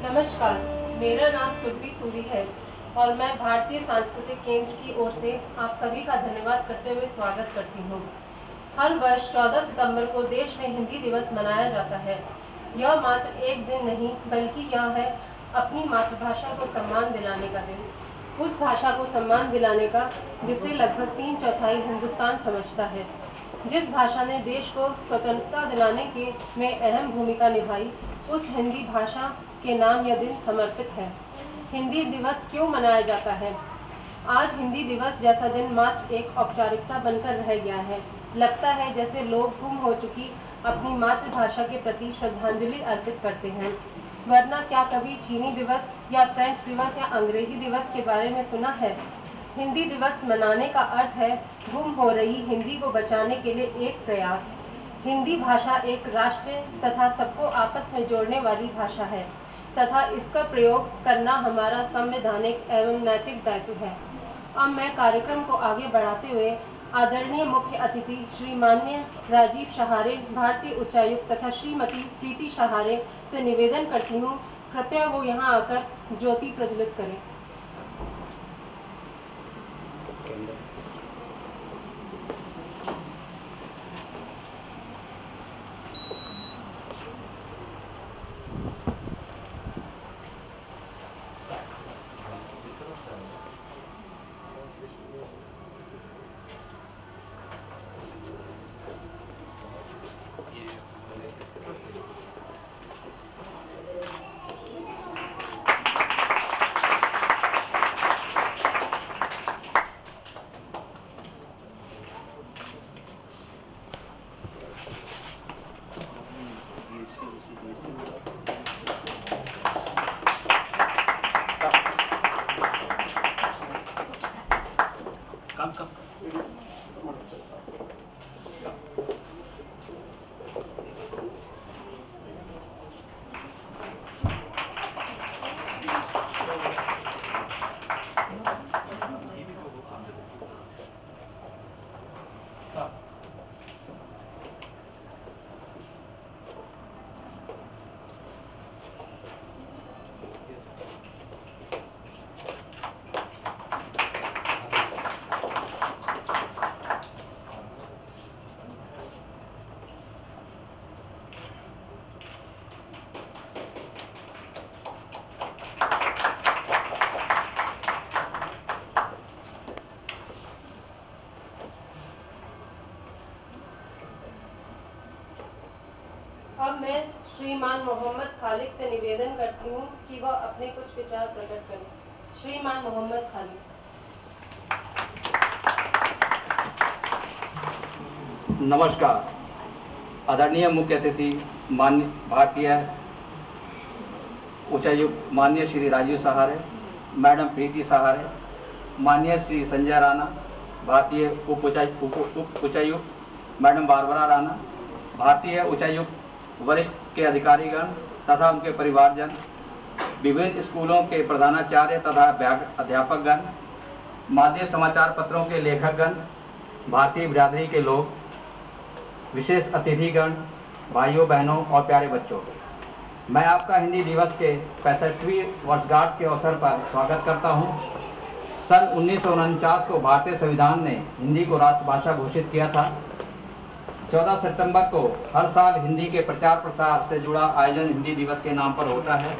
नमस्कार, मेरा नाम सुरभि सूरी है और मैं भारतीय सांस्कृतिक केंद्र की ओर से आप सभी का धन्यवाद करते हुए स्वागत करती हूँ। हर वर्ष 14 सितंबर को देश में हिंदी दिवस मनाया जाता है। यह मात्र एक दिन नहीं बल्कि यह है अपनी मातृभाषा को सम्मान दिलाने का दिन, उस भाषा को सम्मान दिलाने का जिसे लगभग 3/4 हिंदुस्तान समझता है। जिस भाषा ने देश को स्वतंत्रता दिलाने में अहम भूमिका निभाई, उस हिंदी भाषा के नाम यह दिन समर्पित है। हिंदी दिवस क्यों मनाया जाता है? आज हिंदी दिवस जैसा दिन मात्र एक औपचारिकता बनकर रह गया है। लगता है जैसे लोग गुम हो चुकी अपनी मातृभाषा के प्रति श्रद्धांजलि अर्पित करते हैं। वरना क्या कभी चीनी दिवस या फ्रेंच दिवस या अंग्रेजी दिवस के बारे में सुना है? हिंदी दिवस मनाने का अर्थ है गुम हो रही हिंदी को बचाने के लिए एक प्रयास। हिंदी भाषा एक राष्ट्रीय तथा सबको आपस में जोड़ने वाली भाषा है तथा इसका प्रयोग करना हमारा संवैधानिक एवं नैतिक दायित्व है। अब मैं कार्यक्रम को आगे बढ़ाते हुए आदरणीय मुख्य अतिथि श्री माननीय राजीव सहारे, भारतीय उच्चायुक्त तथा श्रीमती प्रीति सहारे से निवेदन करती हूँ, कृपया वो यहाँ आकर ज्योति प्रज्वलित करें। अब मैं श्रीमान मोहम्मद खालिद से निवेदन करती हूँ कि वह अपने कुछ विचार प्रकट करें। श्रीमान मोहम्मद खालिद। नमस्कार। आदरणीय मुख्य अतिथि माननीय भारतीय उच्चायुक्त माननीय श्री राजीव सहारे, मैडम प्रीति सहारे, माननीय श्री संजय राणा, भारतीय उप उच्चायुक्त मैडम बारबरा राणा, भारतीय उच्चायुक्त वरिष्ठ के अधिकारीगण तथा उनके परिवारजन, विभिन्न स्कूलों के प्रधानाचार्य तथा अध्यापकगण, माध्यम समाचार पत्रों के लेखकगण, भारतीय बिरादरी के लोग, विशेष अतिथिगण, भाइयों बहनों और प्यारे बच्चों, मैं आपका हिंदी दिवस के 65वीं वर्षगांठ के अवसर पर स्वागत करता हूं। सन 1949 को भारतीय संविधान ने हिंदी को राष्ट्रभाषा घोषित किया था। 14 सितंबर को हर साल हिंदी के प्रचार प्रसार से जुड़ा आयोजन हिंदी दिवस के नाम पर होता है।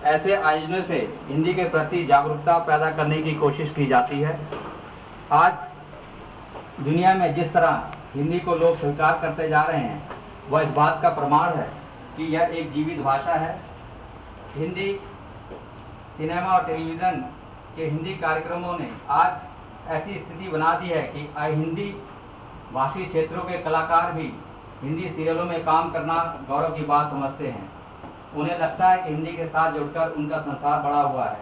ऐसे आयोजनों से हिंदी के प्रति जागरूकता पैदा करने की कोशिश की जाती है। आज दुनिया में जिस तरह हिंदी को लोग स्वीकार करते जा रहे हैं, वह इस बात का प्रमाण है कि यह एक जीवित भाषा है। हिंदी सिनेमा और टेलीविज़न के हिंदी कार्यक्रमों ने आज ऐसी स्थिति बना दी है कि हिंदी भाषी क्षेत्रों के कलाकार भी हिंदी सीरियलों में काम करना गौरव की बात समझते हैं। उन्हें लगता है कि हिंदी के साथ जुड़कर उनका संसार बड़ा हुआ है।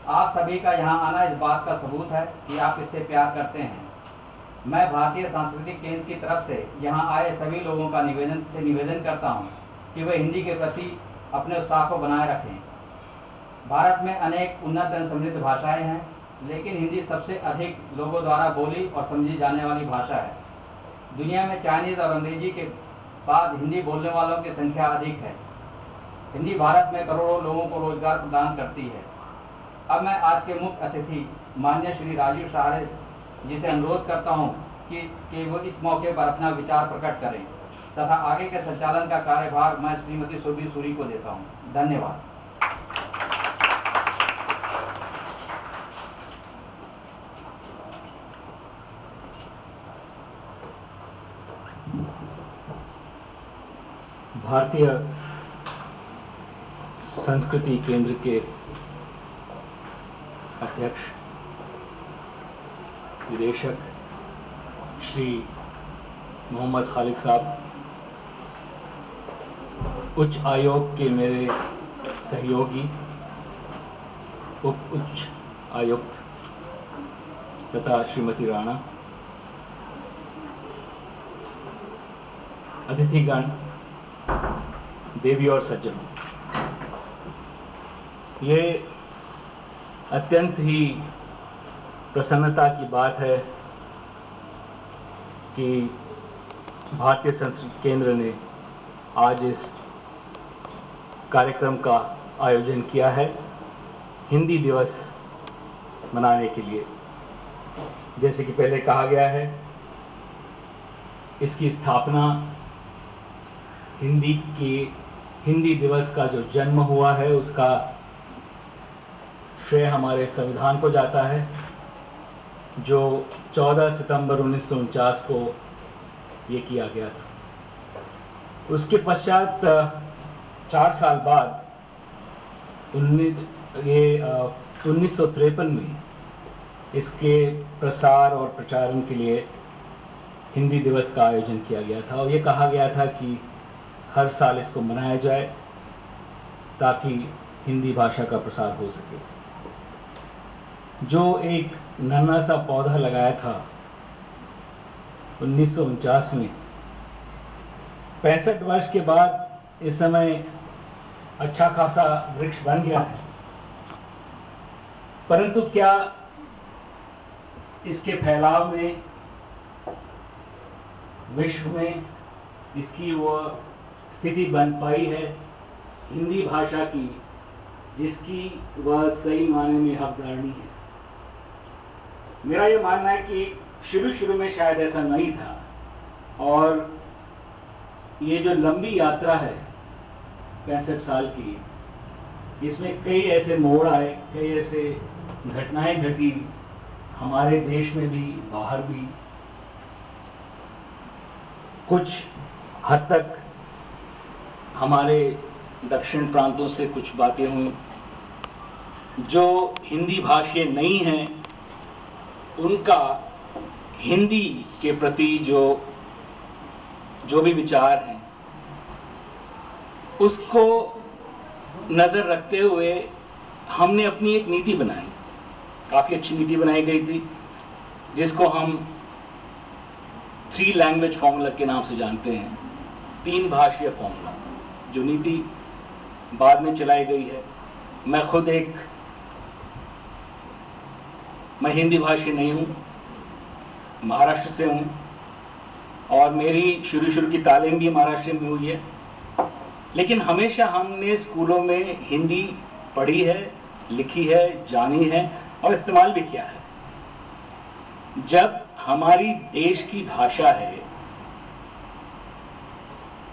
आप सभी का यहाँ आना इस बात का सबूत है कि आप इससे प्यार करते हैं। मैं भारतीय सांस्कृतिक केंद्र की तरफ से यहाँ आए सभी लोगों का निवेदन करता हूँ कि वे हिंदी के प्रति अपने उत्साह को बनाए रखें। भारत में अनेक उन्नत एवं समृद्ध भाषाएं हैं, लेकिन हिंदी सबसे अधिक लोगों द्वारा बोली और समझी जाने वाली भाषा है। दुनिया में चाइनीज और अंग्रेजी के बाद हिंदी बोलने वालों की संख्या अधिक है। हिंदी भारत में करोड़ों लोगों को रोजगार प्रदान करती है। अब मैं आज के मुख्य अतिथि माननीय श्री राजीव सहारे जी से अनुरोध करता हूं कि वो इस मौके पर अपना विचार प्रकट करें तथा आगे के संचालन का कार्यभार मैं श्रीमती सुरभि सूरी को देता हूं। धन्यवाद। भारतीय संस्कृति केंद्र के अध्यक्ष निदेशक श्री मोहम्मद खालिद साहब, उच्च आयोग के मेरे सहयोगी उच्च आयुक्त तथा श्रीमती राणा, अतिथिगण, देवी और सज्जनों, ये अत्यंत ही प्रसन्नता की बात है कि भारतीय संस्कृति केंद्र ने आज इस कार्यक्रम का आयोजन किया है हिंदी दिवस मनाने के लिए। जैसे कि पहले कहा गया है, इसकी स्थापना हिंदी दिवस का जो जन्म हुआ है उसका श्रेय हमारे संविधान को जाता है, जो 14 सितंबर 1949 को ये किया गया था। उसके पश्चात 4 साल बाद 1953 में इसके प्रसार और प्रचारण के लिए हिंदी दिवस का आयोजन किया गया था और ये कहा गया था कि हर साल इसको मनाया जाए ताकि हिंदी भाषा का प्रसार हो सके। जो एक नन्हा सा पौधा लगाया था 1949 में, 65 वर्ष के बाद इस समय अच्छा खासा वृक्ष बन गया है। परंतु क्या इसके फैलाव में विश्व में इसकी वो स्थिति बन पाई है हिंदी भाषा की जिसकी वह सही मायने में हकदारनी है? मेरा ये मानना है कि शुरू में शायद ऐसा नहीं था और ये जो लंबी यात्रा है 65 साल की, इसमें कई ऐसे मोड़ आए, कई ऐसे घटनाएं घटी हमारे देश में भी बाहर भी। कुछ हद तक हमारे दक्षिण प्रांतों से कुछ बातें हुई जो हिंदी भाषीय नहीं हैं, उनका हिंदी के प्रति जो भी विचार हैं उसको नजर रखते हुए हमने अपनी एक नीति बनाई। काफी अच्छी नीति बनाई गई थी जिसको हम 3 लैंग्वेज फॉर्मूला के नाम से जानते हैं, 3 भाषीय फॉर्मूला, जो नीति बाद में चलाई गई है। मैं खुद मैं हिंदी भाषी नहीं हूं, महाराष्ट्र से हूं और मेरी शुरू की तालीम भी महाराष्ट्र में हुई है, लेकिन हमेशा हमने स्कूलों में हिंदी पढ़ी है, लिखी है, जानी है और इस्तेमाल भी किया है। जब हमारी देश की भाषा है,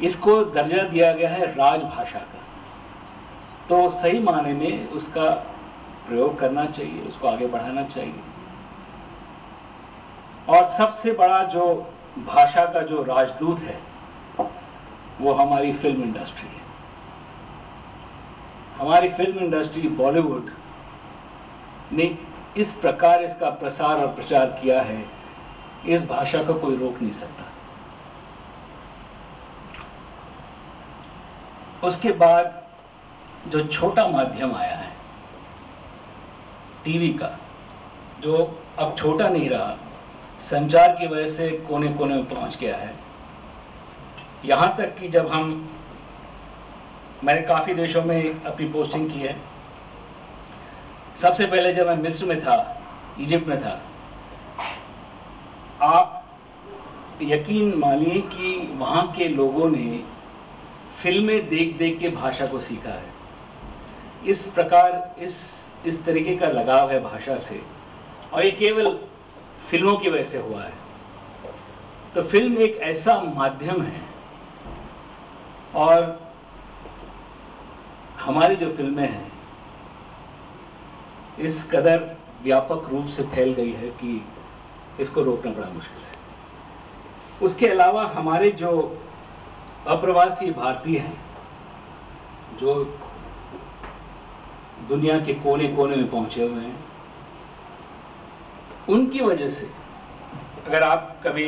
इसको दर्जा दिया गया है राजभाषा का, तो सही माने में उसका प्रयोग करना चाहिए, उसको आगे बढ़ाना चाहिए। और सबसे बड़ा जो भाषा का जो राजदूत है वो हमारी फिल्म इंडस्ट्री है। हमारी फिल्म इंडस्ट्री बॉलीवुड ने इस प्रकार इसका प्रसार और प्रचार किया है, इस भाषा को कोई रोक नहीं सकता। उसके बाद जो छोटा माध्यम आया है, टीवी का, जो अब छोटा नहीं रहा, संचार की वजह से कोने कोने में पहुंच गया है। यहां तक कि जब मैंने काफी देशों में अपनी पोस्टिंग की है। सबसे पहले जब मैं मिस्र में था, इजिप्ट में था, आप यकीन मानिए कि वहां के लोगों ने फिल्में देख देख के भाषा को सीखा है। इस प्रकार इस तरीके का लगाव है भाषा से, और ये केवल फिल्मों की वजह से हुआ है। तो फिल्म एक ऐसा माध्यम है, और हमारी जो फिल्में हैं इस कदर व्यापक रूप से फैल गई है कि इसको रोकना बड़ा मुश्किल है। उसके अलावा हमारे जो अप्रवासी भारतीय हैं, जो दुनिया के कोने कोने में पहुंचे हुए हैं, उनकी वजह से अगर आप कभी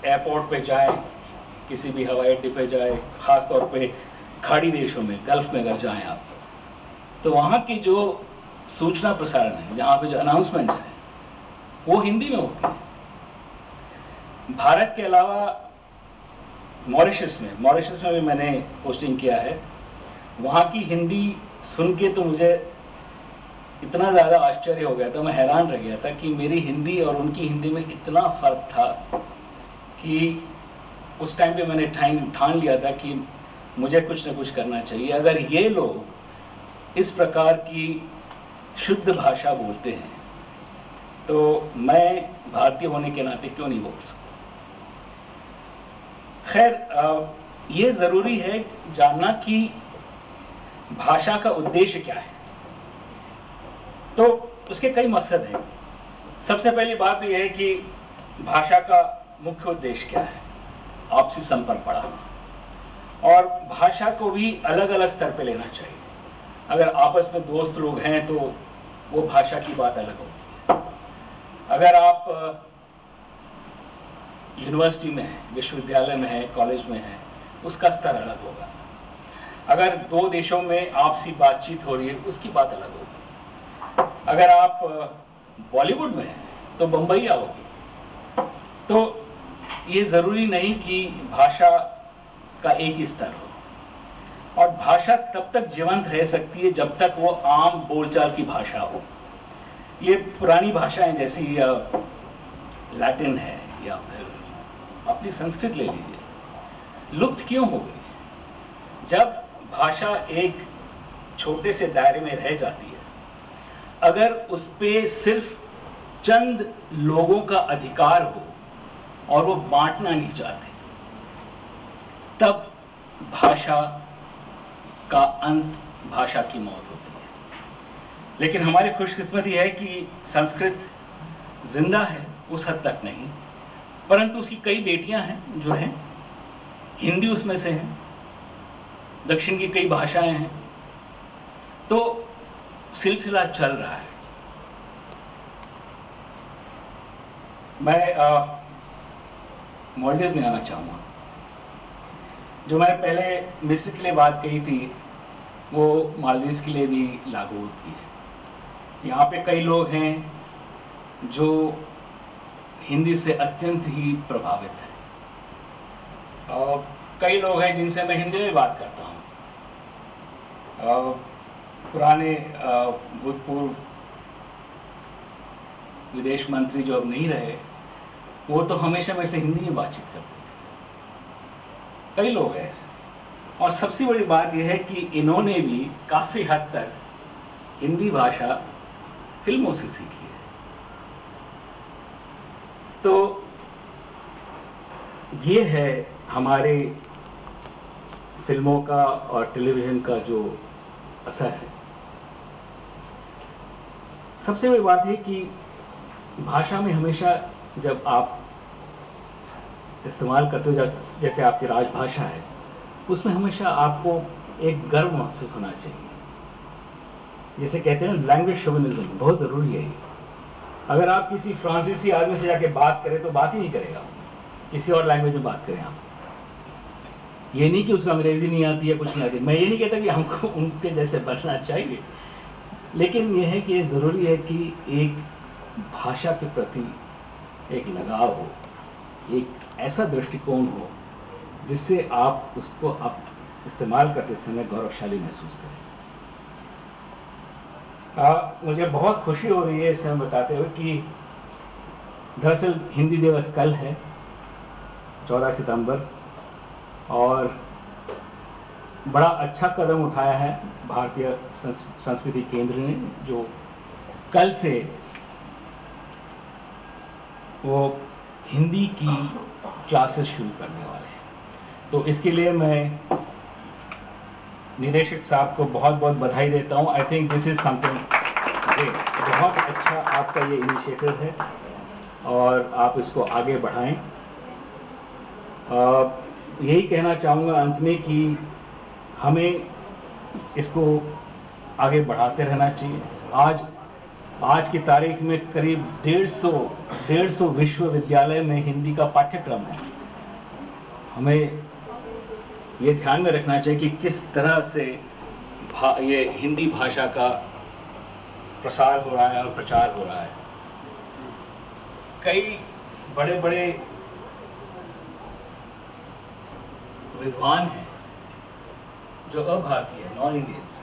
एयरपोर्ट पे जाएं, किसी भी हवाई अड्डे पे जाएं, खास तौर पे खाड़ी देशों में, गल्फ में अगर जाएं आप, तो वहां की जो सूचना प्रसारण है, जहां पे जो अनाउंसमेंट्स हैं, वो हिंदी में होती है। भारत के अलावा मॉरिशस में भी मैंने पोस्टिंग किया है। वहां की हिंदी सुन के तो मुझे इतना ज़्यादा आश्चर्य हो गया था, मैं हैरान रह गया था कि मेरी हिंदी और उनकी हिंदी में इतना फ़र्क था कि उस टाइम पे मैंने ठान लिया था कि मुझे कुछ न कुछ करना चाहिए। अगर ये लोग इस प्रकार की शुद्ध भाषा बोलते हैं तो मैं भारतीय होने के नाते क्यों नहीं बोल सकता। खैर, ये ज़रूरी है जानना कि भाषा का उद्देश्य क्या है। तो उसके कई मकसद हैं। सबसे पहली बात तो यह है कि भाषा का मुख्य उद्देश्य क्या है, आपसी संपर्क बढ़ाना, और भाषा को भी अलग अलग स्तर पे लेना चाहिए। अगर आपस में दोस्त लोग हैं तो वो भाषा की बात अलग होती है। अगर आप यूनिवर्सिटी में हैं, विश्वविद्यालय में हैं, कॉलेज में हैं, उसका स्तर अलग होगा। अगर दो देशों में आपसी बातचीत हो रही है, उसकी बात अलग होगी। अगर आप बॉलीवुड में हैं तो बम्बईया होगी। तो ये जरूरी नहीं कि भाषा का एक ही स्तर हो, और भाषा तब तक जीवंत रह सकती है जब तक वो आम बोलचाल की भाषा हो। ये पुरानी भाषाएं जैसी लैटिन है या फिर अपनी संस्कृत ले लीजिए, लुप्त क्यों हो गई? जब भाषा एक छोटे से दायरे में रह जाती है, अगर उस पे सिर्फ चंद लोगों का अधिकार हो और वो बांटना नहीं चाहते, तब भाषा का अंत, भाषा की मौत होती है। लेकिन हमारी खुशकिस्मती है कि संस्कृत जिंदा है, उस हद तक नहीं, परंतु उसकी कई बेटियां हैं जो हैं, हिंदी उसमें से है, दक्षिण की कई भाषाएं हैं। तो सिलसिला चल रहा है। मैं मॉलडीव्स में आना चाहूँगा। जो मैंने पहले मिस्र के लिए बात कही थी, वो मालदीव्स के लिए भी लागू होती है। यहाँ पे कई लोग हैं जो हिंदी से अत्यंत ही प्रभावित हैं, और कई लोग हैं जिनसे मैं हिंदी में बात करता हूँ। पुराने भूतपूर्व विदेश मंत्री जो अब नहीं रहे, वो तो हमेशा मेरे से हिंदी में बातचीत करते थे। कई लोग हैं ऐसे। और सबसे बड़ी बात यह है कि इन्होंने भी काफी हद तक हिंदी भाषा फिल्मों से सीखी है। तो ये है हमारे फिल्मों का और टेलीविजन का जो असर है। सबसे बड़ी बात है कि भाषा में हमेशा जब आप इस्तेमाल करते हो, जैसे आपकी राजभाषा है, उसमें हमेशा आपको एक गर्व महसूस होना चाहिए। जैसे कहते हैं ना, लैंग्वेज शोविनिज्म बहुत जरूरी है। अगर आप किसी फ्रांसीसी आदमी से जाके बात करें तो बात ही नहीं करेगा, किसी और लैंग्वेज में बात करें आप। ये नहीं कि उसको अंग्रेजी नहीं आती है, कुछ नहीं आती। मैं ये नहीं कहता कि हमको उनके जैसे बनना चाहिए, लेकिन यह है कि ज़रूरी है कि एक भाषा के प्रति एक लगाव हो, एक ऐसा दृष्टिकोण हो जिससे आप उसको आप इस्तेमाल करते समय गौरवशाली महसूस करें। मुझे बहुत खुशी हो रही है इसे हम बताते हुए कि दरअसल हिंदी दिवस कल है 14 सितंबर, और बड़ा अच्छा कदम उठाया है भारतीय संस्कृति केंद्र ने, जो कल से वो हिंदी की क्लासेस शुरू करने वाले हैं। तो इसके लिए मैं निदेशक साहब को बहुत बहुत बधाई देता हूं। I think this is something great, बहुत अच्छा आपका ये इनिशिएटिव है और आप इसको आगे बढ़ाएं। यही कहना चाहूँगा अंत में कि हमें इसको आगे बढ़ाते रहना चाहिए। आज की तारीख में करीब 150 विश्वविद्यालय में हिंदी का पाठ्यक्रम है। हमें ये ध्यान में रखना चाहिए कि किस तरह से ये हिंदी भाषा का प्रसार हो रहा है और प्रचार हो रहा है। कई बड़े बड़े विद्वान हैं जो अभारतीय, नॉन इंडियंस,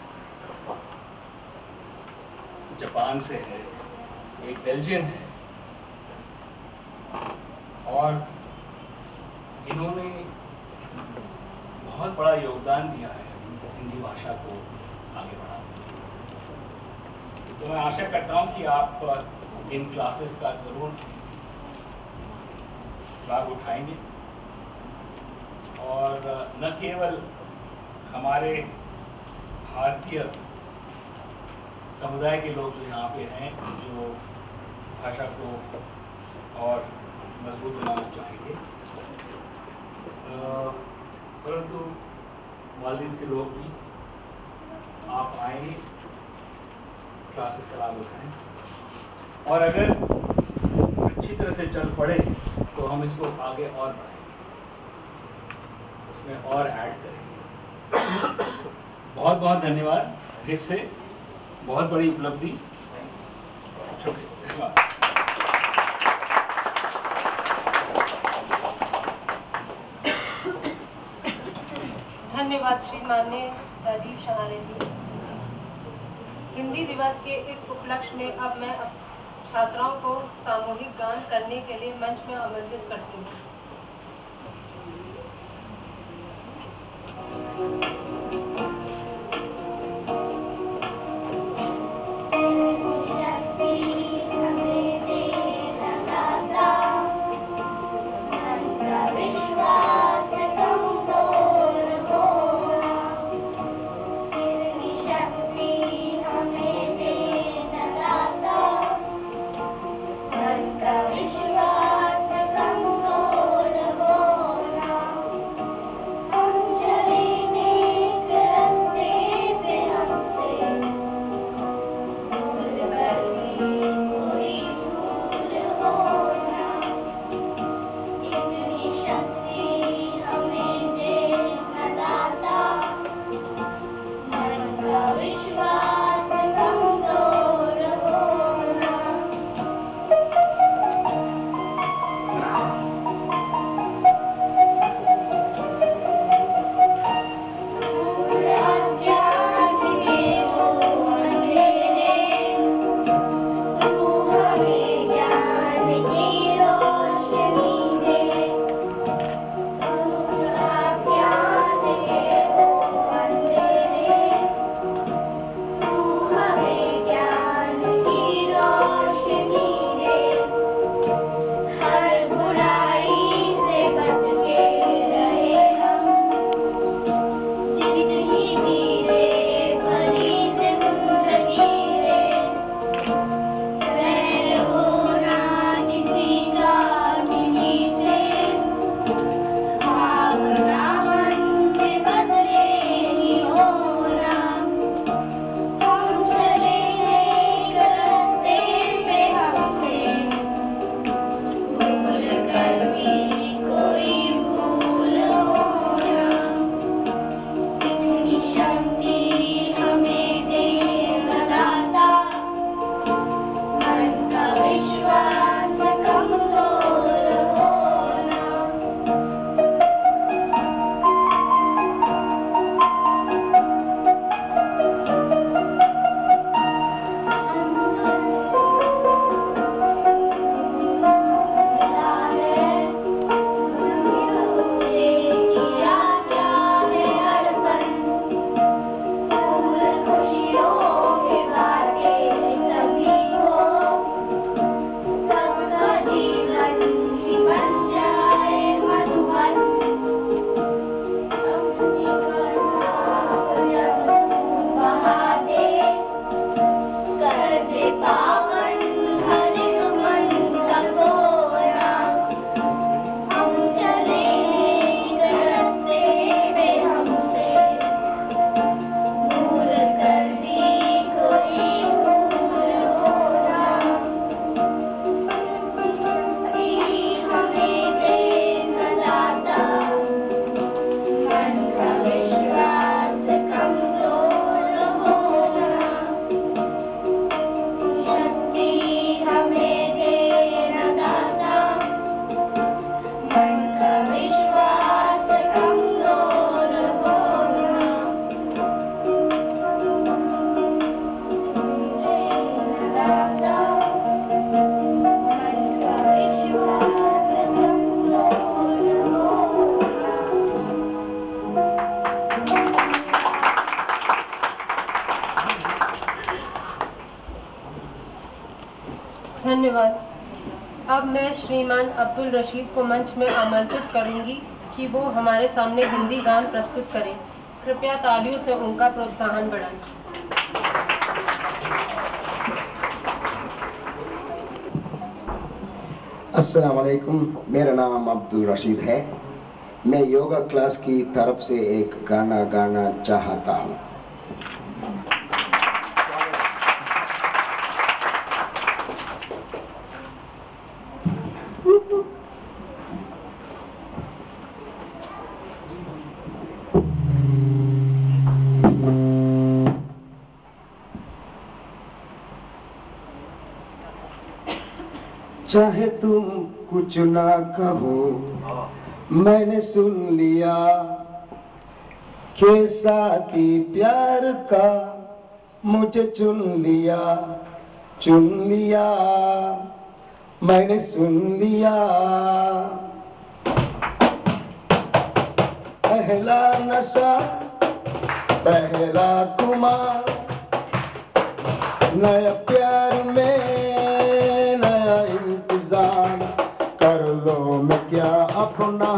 जापान से है, एक बेल्जियन है, और इन्होंने बहुत बड़ा योगदान दिया है हिंदी भाषा को आगे बढ़ाने। तो मैं आशा करता हूं कि आप इन क्लासेस का जरूर लाभ उठाएंगे और न केवल हमारे भारतीय समुदाय के लोग जो यहाँ पे हैं, जो भाषा को और मजबूत बनाना चाहेंगे, परंतु मालदीव के लोग भी आप आएंगे, क्लासेस का लाभ उठाएं, और अगर अच्छी तरह से चल पड़े तो हम इसको आगे और बढ़ाएंगे, उसमें और ऐड करेंगे। बहुत बहुत धन्यवाद, फिर से बहुत बड़ी उपलब्धि। धन्यवाद। धन्यवाद श्री माननीय राजीव सहारे जी। हिंदी दिवस के इस उपलक्ष्य में अब मैं छात्राओं को सामूहिक गान करने के लिए मंच में आमंत्रित करती हूँ। विश्वास कमजोर होना, हम चले धन्यवाद। अब मैं श्रीमान अब्दुल रशीद को मंच में आमंत्रित करूंगी कि वो हमारे सामने हिंदी गान प्रस्तुत करें। कृपया तालियों से उनका प्रोत्साहन बढ़ाएं। अस्सलाम वालेकुम, मेरा नाम अब्दुल रशीद है। मैं योगा क्लास की तरफ से एक गाना गाना चाहता हूँ। चाहे तुम कुछ ना कहो, मैंने सुन लिया के साथी प्यार का मुझे चुन लिया, मैंने सुन लिया। पहला नशा पहला खुमार, नया प्यार में नया इंतजार, कर लो मैं क्या अपना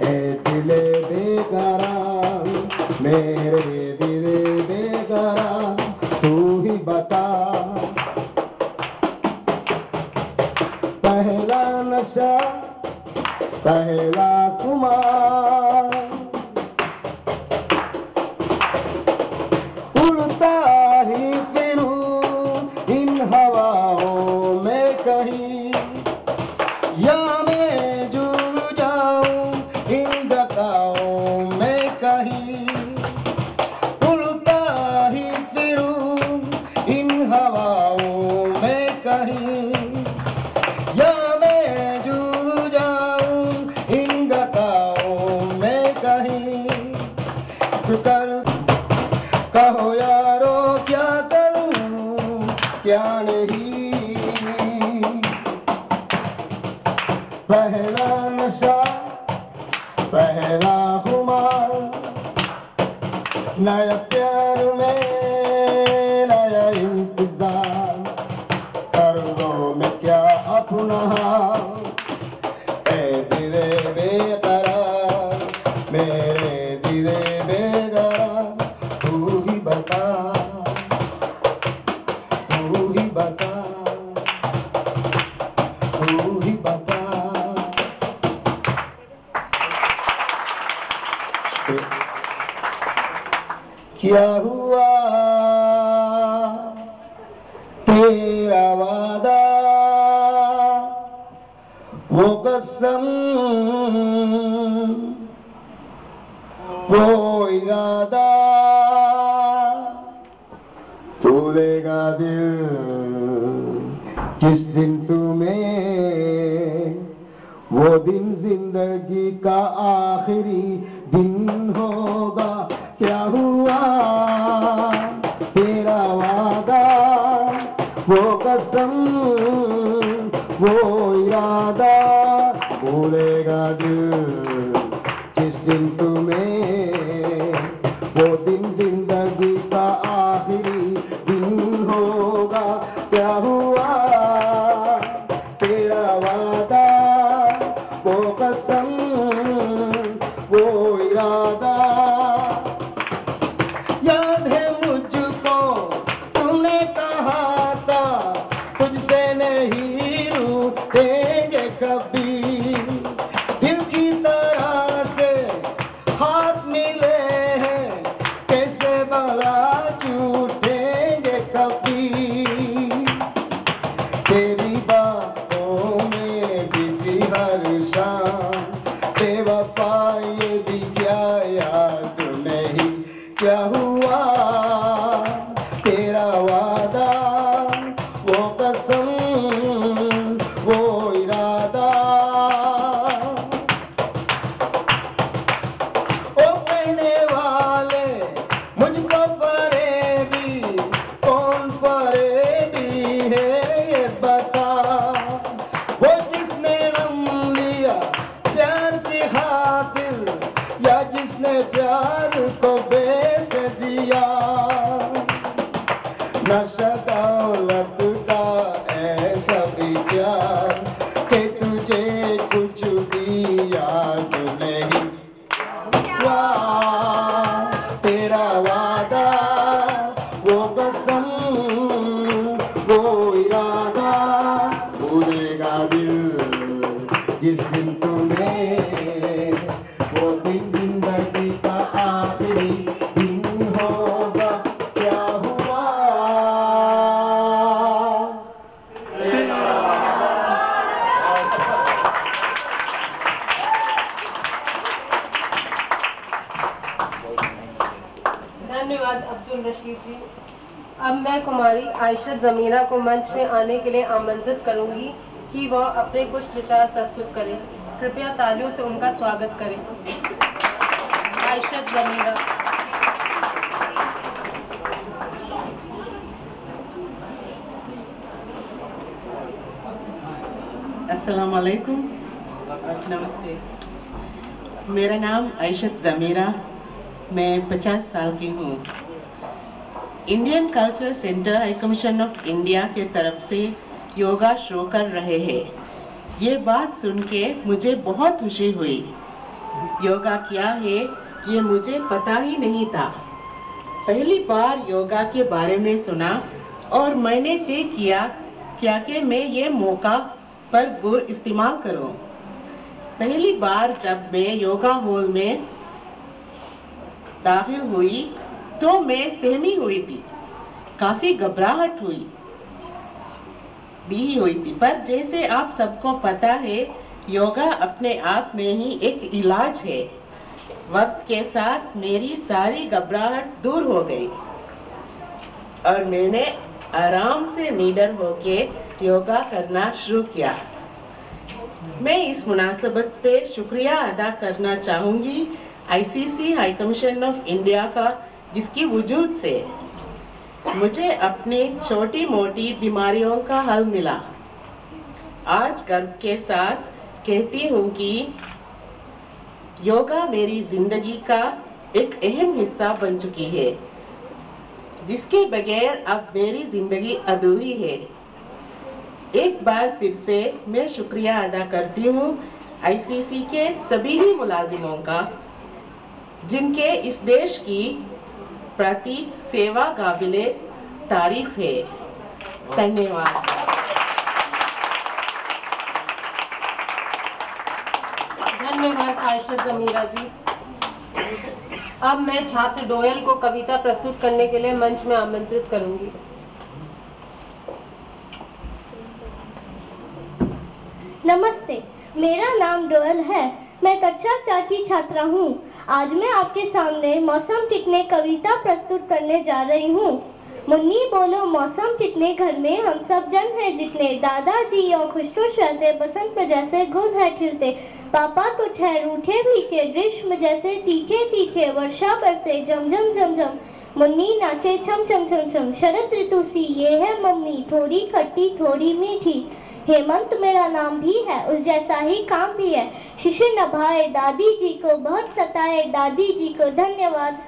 ए दिले बेकरार, मेरे दिले बेकरार, तू ही बता। पहला नशा पहला खुमार, उड़ता ही फिरूं इन हवाओं में कहीं, या मैं जुड़ जाऊं इन गताओं में कहीं। उड़ता ही फिरूं इन हवाओं में कहीं, या मैं जुड़ जाऊं इन गताओं में कहीं। कर कहो यारो क्या करूं क्या नहीं। पहला नशा पहला खुमार, नया प्यार में नया इंतजार, कर लो मैं क्या अपना ए दिले बेकरार, मेरे दिले बेकरार, तू ही बता, तू ही बता, तू ही बता। क्या हुआ तेरा वादा, वो कसम वो इरादा, भूलेगा दिल किस दिन तुम्हें, वो दिन जिंदगी का आखिरी दिन होगा। क्या हुआ तेरा वादा, वो कसम वो इरादा, भूलेगा दिल किस दिन तुम्हें, वो दिन जिंदगी का आखिरी दिन होगा। क्या हुआ तेरा वादा, वो कसम वो इरादा। याद है मुझको तुमने कहा था, तुझसे नहीं रूठेंगे कभी, दिल की तरह से हाथ मिले हैं, कैसे भला छूटेंगे कभी। तेरी बातों में बीती हर शाम, बेवफा ये भी क्या याद नहीं। क्या हुआ तेरा वादा, वो कसम वो इरादा। ओ कहने वाले मुझको फरेबी, कौन फरेबी है ये बता। वो जिसने गम लिया प्यार की खातिर, या जिसने प्यार को बेच दिया। नशा दौलत का जी। अब मैं कुमारी आयशत ज़मीरा को मंच में आने के लिए आमंत्रित करूंगी कि वह अपने कुछ विचार प्रस्तुत करें। कृपया तालियों से उनका स्वागत करें। आयशत ज़मीरा। अस्सलाम वालेकुम, नमस्ते। मेरा नाम आयशत ज़मीरा, मैं 50 साल की हूँ। Indian cultural centre high commission of India के तरफ से योगा शो कर रहे हैं। ये बात सुन के मुझे बहुत खुशी हुई। योगा क्या है ये मुझे पता ही नहीं था। पहली बार योगा के बारे में सुना और मैंने तय किया कि मैं ये मौका पर इस्तेमाल करूं। पहली बार जब मैं योगा हॉल में दाखिल हुई तो मैं सहमी हुई थी, काफी घबराहट हुई थी। पर जैसे आप सबको पता है, योगा अपने आप में ही एक इलाज है। वक्त के साथ मेरी सारी घबराहट दूर हो गई और मैंने आराम से निडर होके योगा करना शुरू किया। मैं इस मुनासबत पे शुक्रिया अदा करना चाहूंगी ICC high commission of India का, जिसकी वजूद से मुझे अपनी छोटी मोटी बीमारियों का हल मिला। आज गर्व के साथ कहती हूँ कि योगा मेरी जिंदगी का एक अहम हिस्सा बन चुकी है, जिसके बगैर अब मेरी जिंदगी अधूरी है। एक बार फिर से मैं शुक्रिया अदा करती हूँ आईसीसी के सभी ही मुलाजिमों का, जिनके इस देश की प्रति सेवा काबिले तारीफ है। धन्यवाद। धन्यवाद आयशत ज़मीरा जी। अब मैं छात्र डोयल को कविता प्रस्तुत करने के लिए मंच में आमंत्रित करूंगी। नमस्ते, मेरा नाम डोयल है। मैं कक्षा 4 की छात्रा हूँ। आज मैं आपके सामने मौसम टिकने कविता प्रस्तुत करने जा रही हूँ। मुन्नी बोलो मौसम टिकने घर में हम सब जन है जितने, दादाजी और खुशनुश रहते बसंत में जैसे गुल है खिलते, पापा कुछ है रूठे भीखे ग्रीष्म जैसे तीखे तीखे, वर्षा बरसे झमझम झमझम, मुन्नी नाचे छम छम छम छम, शरद ऋतु सी ये है मम्मी, थोड़ी खट्टी थोड़ी मीठी, हेमंत मेरा नाम भी है उस जैसा ही काम भी है, शिशिर नभाए दादी जी को बहुत सताए दादी जी को। धन्यवाद।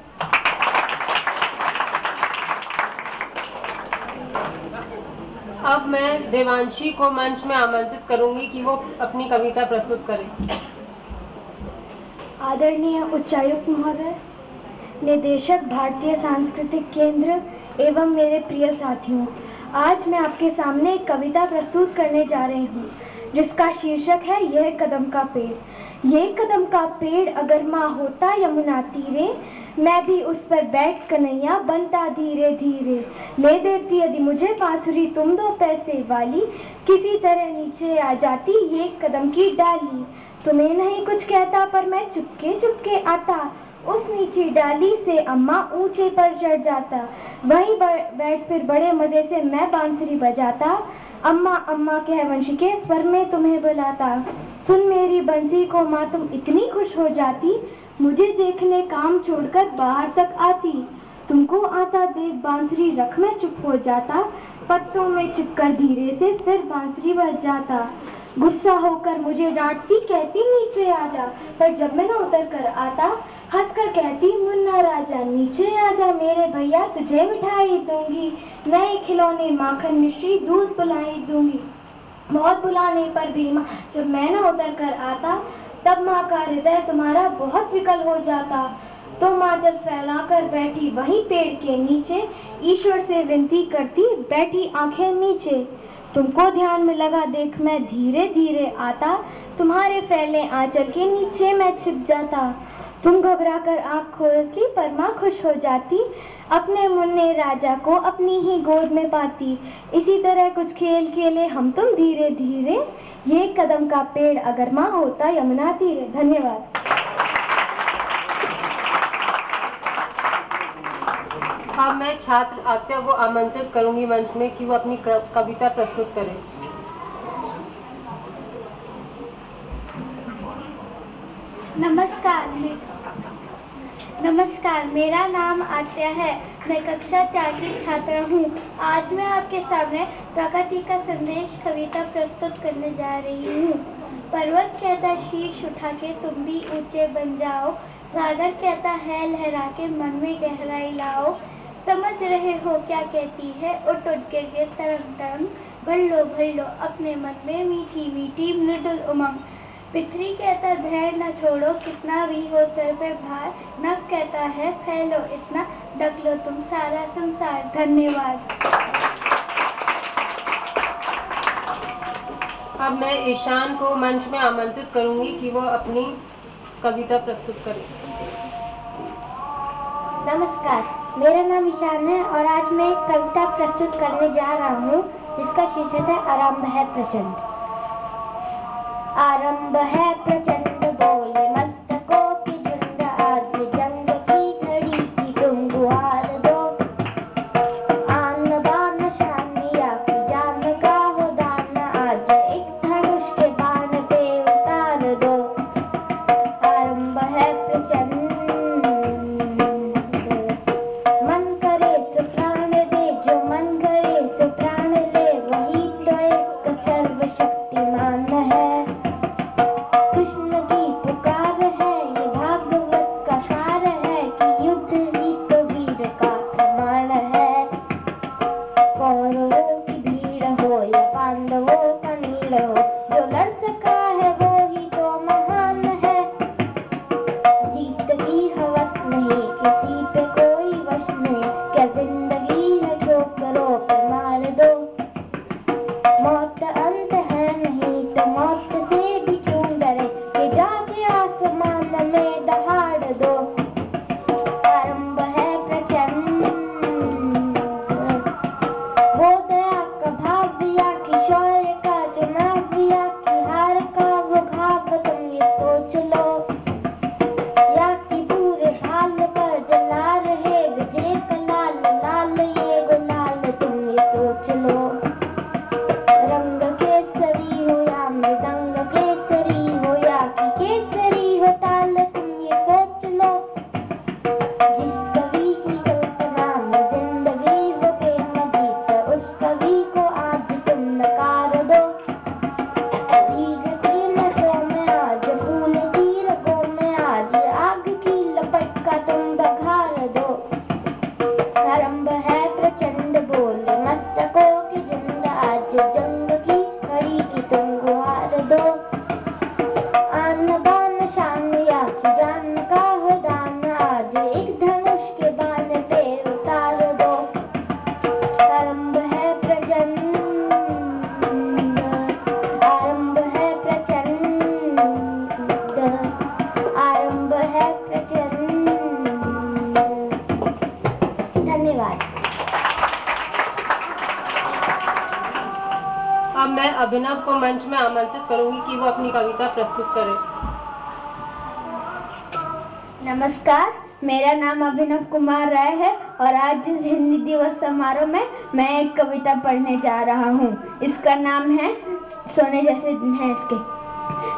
अब मैं देवांशी को मंच में आमंत्रित करूंगी कि वो अपनी कविता प्रस्तुत करें। आदरणीय उच्चायुक्त महोदय, निदेशक भारतीय सांस्कृतिक केंद्र एवं मेरे प्रिय साथियों, आज मैं आपके सामने एक कविता प्रस्तुत करने जा रही हूँ, जिसका शीर्षक है यह कदम का पेड़। ये कदम का पेड़ अगर माँ होता यमुना तीरे, मैं भी उस पर बैठ कन्हैया बनता धीरे धीरे, ले देती यदि मुझे बांसुरी तुम दो पैसे वाली, किसी तरह नीचे आ जाती ये कदम की डाली, तुम्हें नहीं कुछ कहता पर मैं चुपके चुपके आता, उस नीची डाली से अम्मा ऊंचे पर चढ़ जाता, वहीं बैठ फिर बड़े मजे से मैं बांसुरी बजाता, अम्मा अम्मा कह वंशी के स्वर में तुम्हें बुलाता, सुन मेरी बंसी को माँ तुम इतनी खुश हो जाती, मुझे देखने काम छोड़कर बाहर तक आती, तुमको आता देख बांसुरी रख मैं चुप हो जाता, पत्तों में छिपकर धीरे से फिर बांसुरी बज जाता, गुस्सा होकर मुझे डांटती कहती नीचे आ जा, पर जब मैं न उतर कर आता हंसकर कहती मुन्ना राजा नीचे आ जा मेरे भैया तुझे मिठाई दूंगी, नए खिलौने माखन मिश्री दूध पिलाई दूंगी, बहुत बुलाने पर भी माँ जब मैं न उतर कर आता, तब माँ का हृदय तुम्हारा बहुत विकल हो जाता, तो माँ जब फैलाकर बैठी वहीं पेड़ के नीचे, ईश्वर से विनती करती बैठी आंखें नीचे, तुमको ध्यान में लगा देख मैं धीरे धीरे आता, तुम्हारे फैले आंचल के नीचे मैं छिप जाता, तुम घबराकर आँख खोलती पर माँ खुश हो जाती, अपने मुन्ने राजा को अपनी ही गोद में पाती, इसी तरह कुछ खेल खेले हम तुम धीरे धीरे, ये कदम का पेड़ अगर माँ होता यमुना तीरे। धन्यवाद। अब मैं छात्र आत्या को आमंत्रित करूंगी मंच में कि वो अपनी कविता प्रस्तुत करें। नमस्कार, मेरा नाम आत्या है। मैं कक्षा 4 की छात्रा हूँ। आज मैं आपके सामने प्रकृति का संदेश कविता प्रस्तुत करने जा रही हूँ। पर्वत कहता शीश उठा के तुम भी ऊंचे बन जाओ, सागर कहता है लहरा के मन में गहराई लाओ। समझ रहे हो क्या कहती है उठ उठ के तरंग तरंग, भर लो अपने मन में मीठी मीठी मृदुल उमंग। पृथ्वी कहता धैर्य न छोड़ो कितना भी हो सर पे भार, नभ कहता है फैलो इतना ढक लो तुम सारा संसार। धन्यवाद। अब मैं ईशान को मंच में आमंत्रित करूंगी कि वो अपनी कविता प्रस्तुत करें। नमस्कार, मेरा नाम ईशान है और आज मैं एक कविता प्रस्तुत करने जा रहा हूँ जिसका शीर्षक है आरंभ है प्रचंड। आरंभ है प्रचंड बोले मस्तकों की झुंड, आज जंग की घड़ी की तुम गुहार दो। आन बान शानिया की जान का हो दान, आज एक धनुष के बाण पे उतार दो। आरंभ है प्रचंड, मन करे तो प्राण दे, जो मन करे तो प्राण ले, वही तो एक सर्वशक्तिमान है। कृष्ण की पुकार है, ये भागवत का सार है कि युद्ध ही तो वीर का प्रमाण है। कौरवों की भीड़ हो या पांडवों का नीड़ हो, जो लड़ सका है वो ही तो महान है। जीत की हवस नहीं, किसी पे कोई वश नहीं, क्या जिंदगी है ठोकरों पे मार दो। मौत अंत है नहीं तो मौत से भी क्यों डरे, कि जाके आसमान में दहाड़ दो। आरंभ है प्रचंड, वो दया का भाव या कि शौर्य का चुनाव या कि हार का वो घाव, तुम ये सोच लो। या कि पूरे भाल पर जला रहे विजय का लाल लाल ये गुलाल, तुम ये सोच लो। रंग केसरी हो या मृदंग केसरी हो या कि केसरी हो ताल, तुम ये सोच लो। जिस कवि की कल्पना में जिंदगी हो प्रेम गीत, उस कवि को आज तुम नकार दो। भीगती नसों में आज फूल की रगों में आज आग की लपट का तुम बघार दो। आरंभ है प्रचंड बोले मस्तकों की झुंड, आज जंग की घड़ी की तुम गुहार दो। आन बान शान या कि जान का हो दान, आज एक धनुष के बाण पे उतार दो। आरंभ है प्रचंड, आरंभ है प्रचंड, आरंभ है प्रचंड। धन्यवाद। अब मैं अभिनव को मंच में आमंत्रित करूंगी कि वो अपनी कविता प्रस्तुत करें। नमस्कार, मेरा नाम अभिनव कुमार राय है और आज इस हिंदी दिवस समारोह में मैं एक कविता पढ़ने जा रहा हूँ। इसका नाम है सोने जैसे दिन है इसके।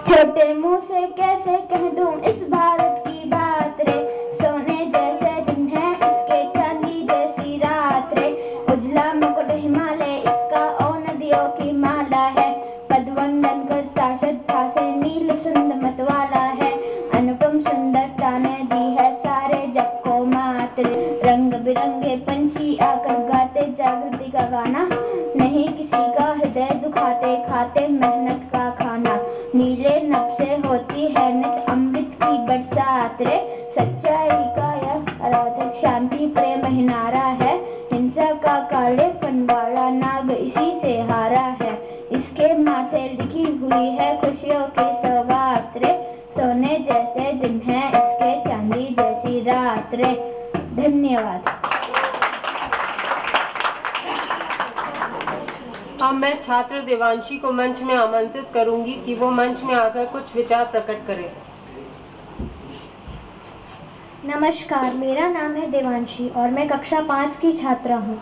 छोटे मुंह से कैसे कह दूं इस भारत की बात रे, सोने जैसे दिन है इसके चांदी जैसी रात रे। उजला मुकुट हिमालय इसका और नदियों की माला है, पदवंदन करता श्रद्धा से नील सुंदर मतवाला है। अनुपम सुंदरता ने दी है सारे जग को मात रे, रंग बिरंगे पंछी आकर गाते जागृति का गाना, नहीं किसी का हृदय दुखाते खाते मेहनत का खाना। नीले नभ से होती है नित अमृत की बरसात रे, सच्चाई का यह अराधक शांति प्रेम हिनारा है। हिंसा का काले वाला नाग इसी से हारा है, इसके माथे लिखी हुई है खुशियों की सौगात रे। सोने जैसे दिन है इसके चांदी जैसी रात रे। धन्यवाद। अब मैं छात्र देवांशी को मंच में आमंत्रित करूंगी कि वो मंच में आकर कुछ विचार प्रकट करें। नमस्कार, मेरा नाम है देवांशी और मैं कक्षा 5 की छात्रा हूँ।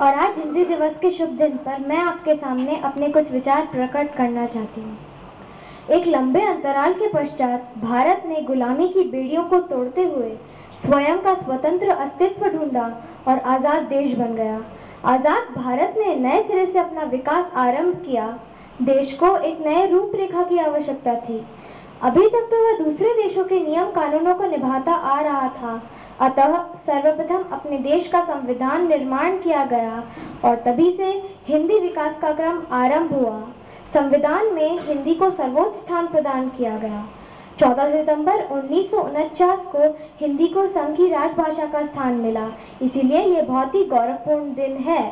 और आज हिंदी दिवस के शुभ दिन पर मैं आपके सामने अपने कुछ विचार प्रकट करना चाहती हूँ। एक लंबे अंतराल के पश्चात भारत ने गुलामी की बेड़ियों को तोड़ते हुए स्वयं का स्वतंत्र अस्तित्व ढूंढा और आज़ाद देश बन गया। आज़ाद भारत ने नए सिरे से अपना विकास आरंभ किया। देश को एक नए रूपरेखा की आवश्यकता थी। अभी तक तो वह दूसरे देशों के नियम कानूनों को निभाता आ रहा था। अतः सर्वप्रथम अपने देश का संविधान निर्माण किया गया और तभी से हिंदी विकास का क्रम आरंभ हुआ। संविधान में हिंदी को सर्वोच्च स्थान प्रदान किया गया। 14 सितंबर 1949 को हिंदी को संघ की राजभाषा का स्थान मिला। इसीलिए ये बहुत ही गौरवपूर्ण दिन है।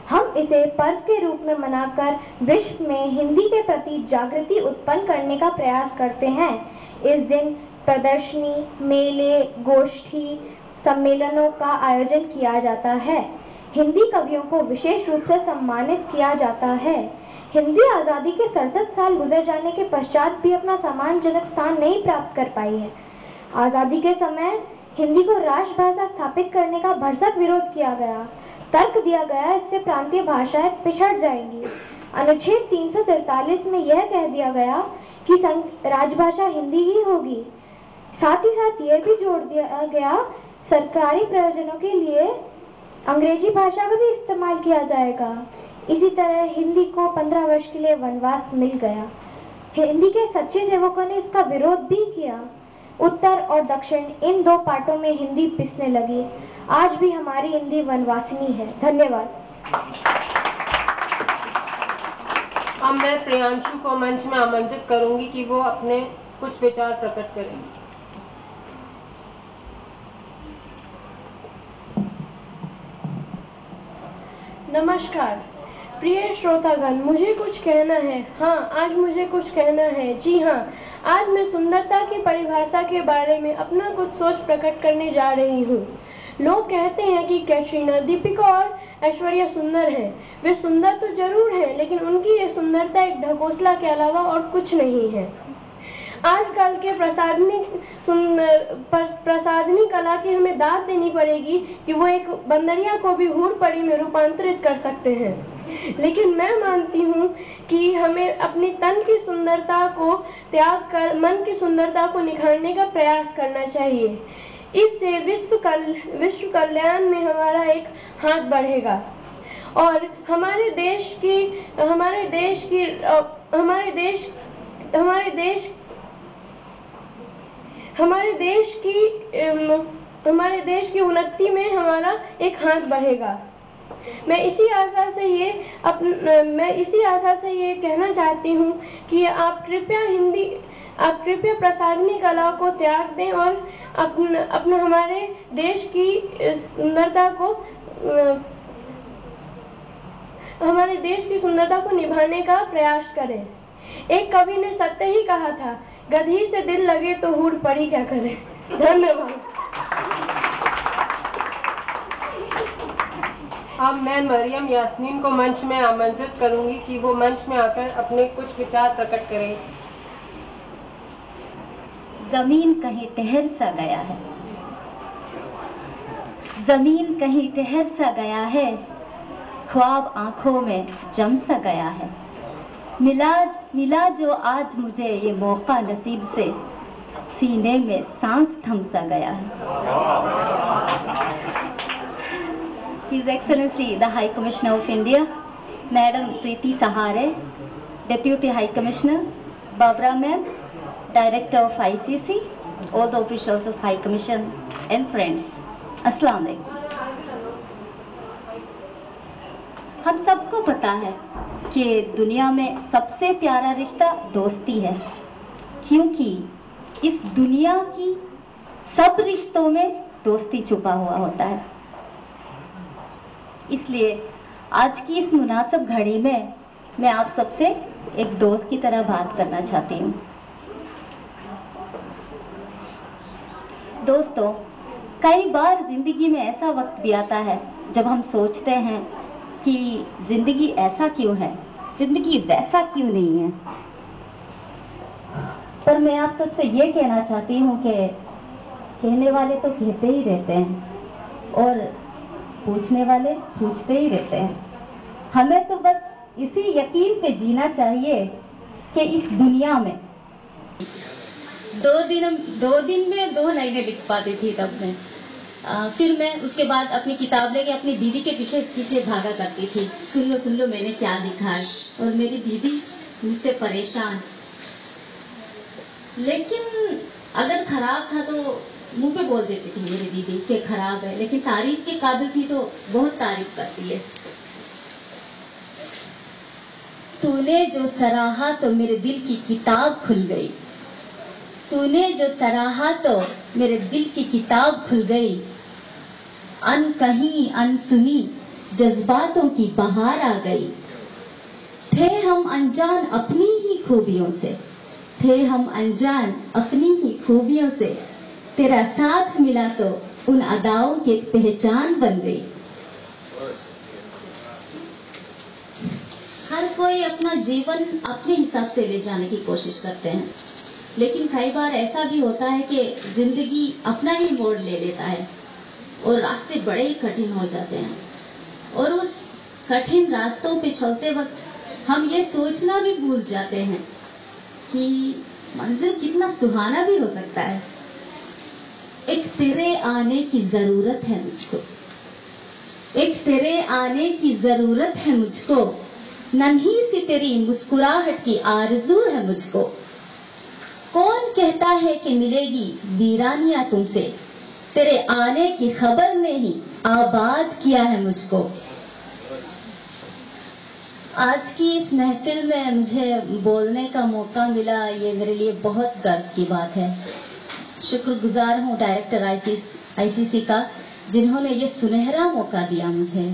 हम इसे पर्व के रूप में मनाकर विश्व में हिंदी के प्रति जागृति उत्पन्न करने का प्रयास करते हैं। इस दिन प्रदर्शनी, मेले, गोष्ठी, सम्मेलनों का आयोजन किया जाता है। हिंदी कवियों को विशेष रूप से सम्मानित किया जाता है। हिंदी आज़ादी के 67 साल गुजर जाने के पश्चात भी अपना सम्मानजनक स्थान नहीं प्राप्त कर पाई है। आज़ादी के समय हिंदी को राष्ट्रभाषा स्थापित करने का भरसक विरोध किया गया। तर्क दिया गया, इससे प्रांतीय भाषाएं पिछड़ जाएंगी। अनुच्छेद 343 में यह कह दिया गया कि राजभाषा हिंदी ही होगी। साथ ही साथ यह भी जोड़ दिया गया, सरकारी प्रयोजनों के लिए अंग्रेजी भाषा का भी इस्तेमाल किया जाएगा। इसी तरह हिंदी को 15 वर्ष के लिए वनवास मिल गया। हिंदी के सच्चे सेवकों ने इसका विरोध भी किया। उत्तर और दक्षिण इन दो पार्टों में हिंदी पिसने लगी। आज भी हमारी हिंदी वनवासिनी है। धन्यवाद। अब मैं प्रियांशु को मंच में आमंत्रित करूंगी कि वो अपने कुछ विचार प्रकट करें। नमस्कार प्रिय श्रोतागण, मुझे कुछ कहना है। हाँ, आज मुझे कुछ कहना है। जी हाँ, आज मैं सुंदरता की परिभाषा के बारे में अपना कुछ सोच प्रकट करने जा रही हूँ। लोग कहते हैं कि कैटरीना, दीपिका और ऐश्वर्या सुंदर हैं। वे सुंदर तो जरूर हैं, लेकिन उनकी ये सुंदरता एक ढकोसला के अलावा और कुछ नहीं है। आजकल के प्रसाधनी कला की हमें दाद देनी पड़ेगी कि वो एक बंदरिया को भी हूर पड़ी में रूपांतरित कर सकते हैं। लेकिन मैं मानती हूँ कि हमें अपनी तन की सुंदरता को त्याग कर मन की सुंदरता को निखारने का प्रयास करना चाहिए। इससे विश्व कल्याण में हमारा एक हाथ बढ़ेगा और हमारे देश की उन्नति में हमारा एक हाथ बढ़ेगा। मैं इसी आशा से ये कहना चाहती हूँ कि आप कृपया प्रसाधनी कला को त्याग दें और अपने हमारे देश की सुंदरता को निभाने का प्रयास करें। एक कवि ने सत्य ही कहा था, गधी से दिल लगे तो हूर पड़ी क्या करे। धन्यवाद। अब मैं मरियम यास्मीन को मंच में आमंत्रित करूंगी कि वो मंच में आकर अपने कुछ विचार प्रकट करें। जमीन कहीं ठहर सा गया है, जमीन कहीं ठहर सा गया है, ख्वाब आंखों में जम सा गया है। मिला जो आज मुझे ये मौका नसीब से, सीने में सांस थम सा गया है। His Excellency the High Commissioner of India, Madam Preeti Sahare, Deputy High Commissioner, Babra Ma'am, Director of ICC, all the officials of High Commission and friends, Assalamu alaikum। हम सबको पता है कि दुनिया में सबसे प्यारा रिश्ता दोस्ती है, क्योंकि इस दुनिया की सब रिश्तों में दोस्ती छुपा हुआ होता है। इसलिए आज की इस मुनासिब घड़ी में मैं आप सबसे एक दोस्त की तरह बात करना चाहती हूँ। दोस्तों, कई बार जिंदगी में ऐसा वक्त भी आता है जब हम सोचते हैं कि जिंदगी ऐसा क्यों है, जिंदगी वैसा क्यों नहीं है। पर मैं आप सबसे ये कहना चाहती हूँ कि कहने वाले तो कहते ही रहते हैं और पूछने वाले पूछते ही रहते हैं। हमें तो बस इसी यकीन पे जीना चाहिए कि इस दुनिया में दो दिन में 2 लाइनें लिख पाती थी तब मैं। फिर मैं उसके बाद अपनी किताब लेके अपनी दीदी के पीछे पीछे भागा करती थी, सुन लो मैंने क्या लिखा है। और मेरी दीदी मुझसे परेशान, लेकिन अगर खराब था तो मुंह पे बोल देती थी मेरी दीदी कि खराब है, लेकिन तारीफ के काबिल थी तो बहुत तारीफ करती है। तूने जो सराहा तो मेरे दिल की किताब खुल गई, तूने जो सराहा तो मेरे दिल की किताब खुल गई। अनकहीं अनसुनी जज्बातों की बहार आ गई। थे हम अनजान अपनी ही खूबियों से, थे हम अनजान अपनी ही खूबियों से। तेरा साथ मिला तो उन अदाओं की एक पहचान बन गई। हर कोई अपना जीवन अपने हिसाब से ले जाने की कोशिश करते हैं, लेकिन कई बार ऐसा भी होता है कि जिंदगी अपना ही मोड़ ले लेता है और रास्ते बड़े ही कठिन हो जाते हैं। और उस कठिन रास्तों पे चलते वक्त हम ये सोचना भी भूल जाते हैं कि मंजिल कितना सुहाना भी हो सकता है। एक तेरे आने की जरूरत है मुझको, एक तेरे आने की जरूरत है मुझको। नन्ही सी तेरी मुस्कुराहट की आरज़ू है मुझको। कौन कहता है कि मिलेगी वीरानियां तुमसे, तेरे आने की खबर ने ही आबाद किया है मुझको। आज की इस महफिल में मुझे बोलने का मौका मिला, ये मेरे लिए बहुत गर्व की बात है। शुक्रगुजार हूँ डायरेक्टर आईसीसी का, जिन्होंने ये सुनहरा मौका दिया मुझे।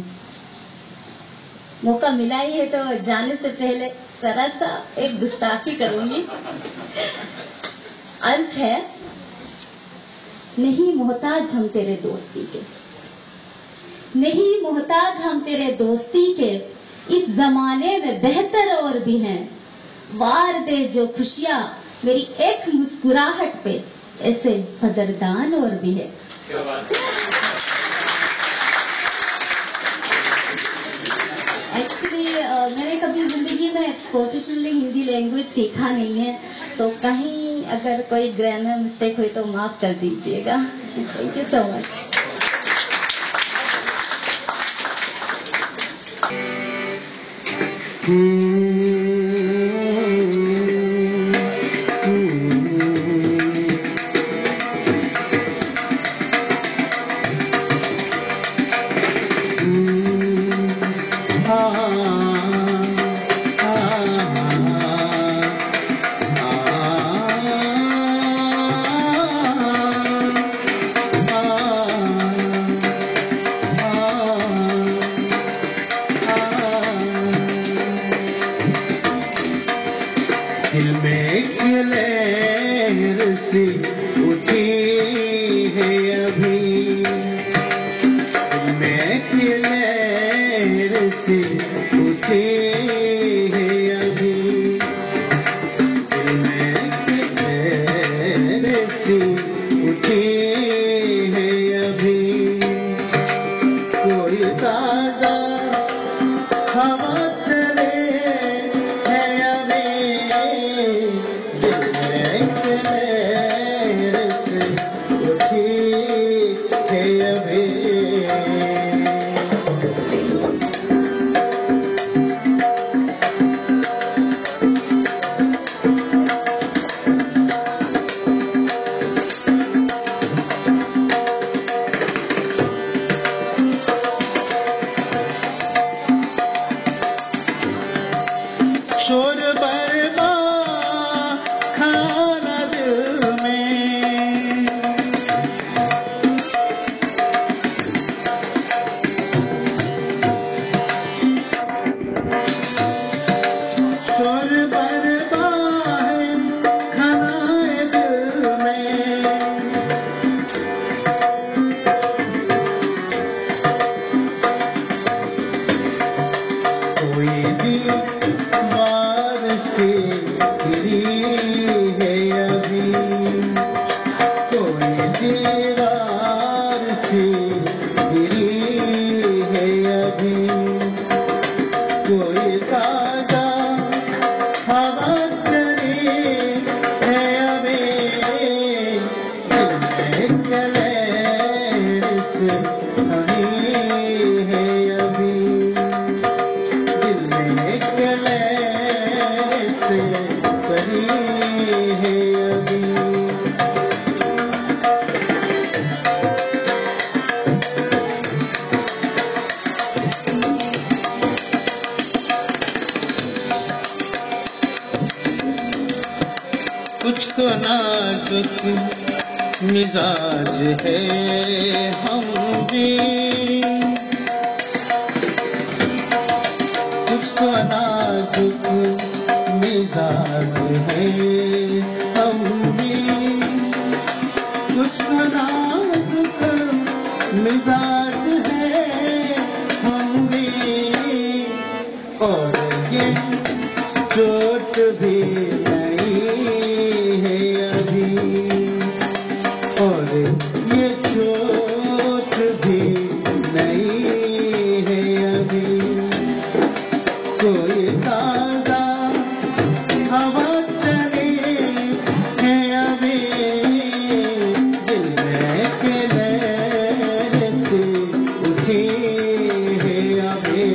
मौका मिला ही है तो जाने से पहले जरा सा एक गुस्ताखी करूंगी। अर्ज है, नहीं मोहताज हम तेरे दोस्ती के, नहीं मोहताज हम तेरे दोस्ती के। इस जमाने में बेहतर और भी हैं। वार दे जो खुशियां मेरी एक मुस्कुराहट पे, ऐसे कदरदान और भी है। एक्चुअली मैंने कभी जिंदगी में प्रोफेशनली हिंदी लैंग्वेज सीखा नहीं है, तो कहीं अगर कोई ग्रामर मिस्टेक हुई तो माफ कर दीजिएगा। Thank you so much. दिल में लहर सी उठी है अभी, दिल में लहर सी उठी है अभी, दिल में लहर सी उठी है अभी। कोई ताजा हवा चले है अभी, दिल में लहर से उठी है अभी। शोर बरमा खाना दिल में, शोर बरमा है खाना दिल में। कोई दीवार से गिरी है अभी, कोई तो नाजुक मिजाज है हम भी, कुछ तो नाजुक मिजाज है हम भी, कुछ तो नाजुक मिजाज है हम भी, और ये चोट भी नहीं है अभी, और ये चोट भी नहीं है अभी, कोई ताजा हवा चली है अभी, दिल में के लहर से उठी है अभी।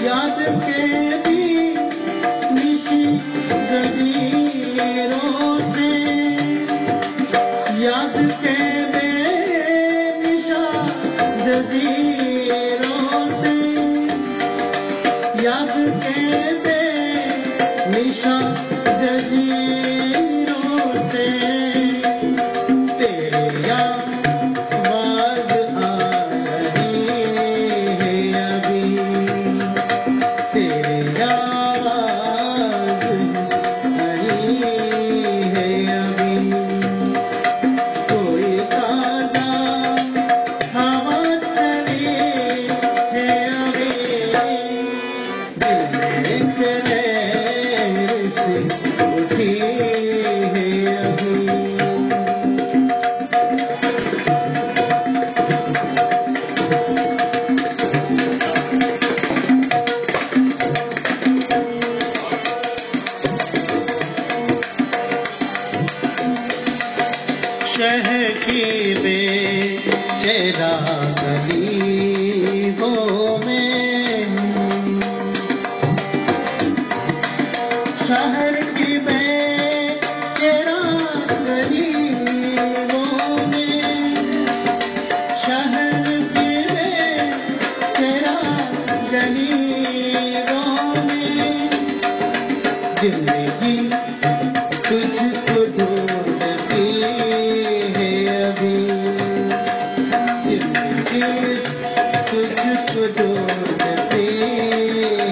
याद के भी निशी जजीरों से, याद के बेनिशा जजीरों से, याद के बेनिशा जजीरों से, तेरे आवाज़ आ रही है अभी, तेरी आवाज़ नहीं है अभी, कोई ताज़ा हवा चली है अभी, दिल में के लहर से उठी है अभी। शहर की बेचैरा गलीबों में, शहर की बेचैरा गलीबों में, शहर की बेचैरा गलीबों में, जिंदगी तुझको ढूंढती है अभी, जिंदगी तुझको ढूंढती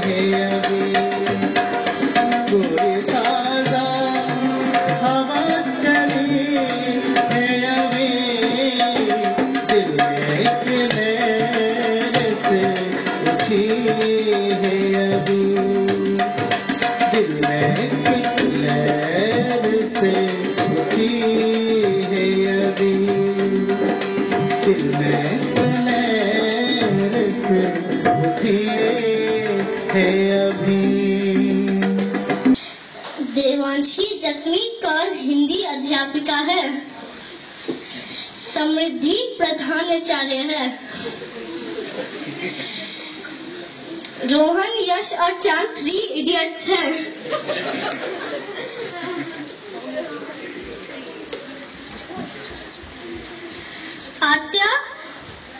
है अभी, कोई ताज़ा हवा चली है अभी, दिल में एक लहर से उठी है अभी, दिल में एक लहर से उठी है अभी, दिल में एक लहर से उठी है अभी। देवांशी जसमीत कौर हिंदी अध्यापिका है। समृद्धि प्रधानाचार्य है। रोहन, यश और चांद 3 इडियट्स हैं।